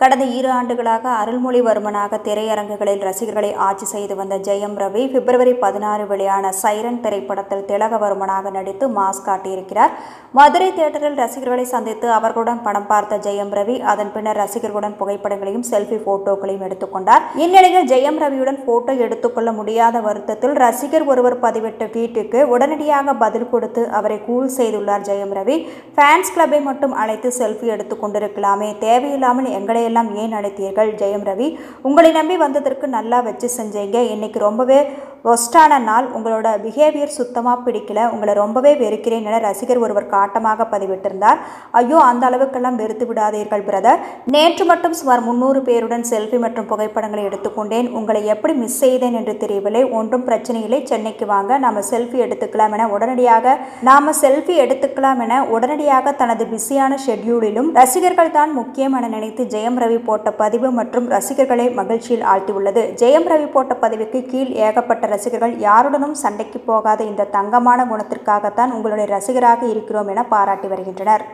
கடந்த 2 ஆண்டுகளாக அருள்மொழிவர்மனாக திரையரங்குகளில் ரசிகர்களை ஆட்சி செய்து வந்த ஜெயம் ரவி பிப்ரவரி 16 வெளியான சைரன் திரைப்படத்தில் திலகவர்மனாக நடித்து மாஸ் காட்டியிருக்கிறார். மதுரை தியேட்டரில் ரசிகர்களை சந்தித்து அவர்களுடன் படம் பார்த்த ஜெயம் ரவி அதன் பின்னர் ரசிகர்களுடன் புகைப்படங்களையும் செல்ஃபி போட்டோக்களையும் எடுத்துக்கொண்டார். இந்நிலையில் ஜெயம் ரவியுடன் போட்டோ எடுத்துக்கொள்ள முடியாத வருத்தத்தில் ரசிகர் ஒருவர் பதிவிட்ட ட்வீட்டுக்கு உடனடியாக பதில் கொடுத்து அவரை கூல் செய்துள்ளார் ஜெயம் ரவி. ஃபேன்ஸ் கிளப்பை மட்டும் அழைத்து செல்ஃபி எடுத்துக் கொண்டிருக்கலாமே, தேவையில்லாமல் எங்களையெல்லாம் ஏன் அழைத்தீர்கள்? ஜெயம் ரவி, உங்களை நம்பி வந்ததற்கு நல்லா வச்சு செஞ்சீங்க. இன்னைக்கு ரொம்பவே ஒஸ்டான நாள். உங்களோட பிஹேவியர் சுத்தமாக பிடிக்கல. உங்களை ரொம்பவே வெறுக்கிறேன் என ரசிகர் ஒருவர் காட்டமாக பதிவிட்டிருந்தார். ஐயோ, அந்த அளவுக்கெல்லாம் வெறுத்து விடாதீர்கள் பிரதர். நேற்று மட்டும் சுமார் 300 பேருடன் செல்ஃபி மற்றும் புகைப்படங்களை எடுத்துக்கொண்டேன். உங்களை எப்படி மிஸ் செய்தேன் என்று தெரியவில்லை. ஒன்றும் பிரச்சனை இல்லை, சென்னைக்கு வாங்க, நாம செல்ஃபி எடுத்துக்கலாம் என உடனடியாக தனது பிஸியான ஷெட்யூலிலும் ரசிகர்கள் தான் முக்கியம் என நினைத்து ஜெயம் ரவி போட்ட பதிவு மற்றும் ரசிகர்களை மகிழ்ச்சியில் ஆழ்த்தியுள்ளது. ஜெயம் ரவி போட்ட பதிவுக்கு கீழ் ஏகப்பட்ட ரசிகர்கள் யாருடனும் சண்டைக்கு போகாத இந்த தங்கமான குணத்திற்காகத்தான் உங்களுடைய ரசிகராக இருக்கிறோம் என பாராட்டி வருகின்றனர்.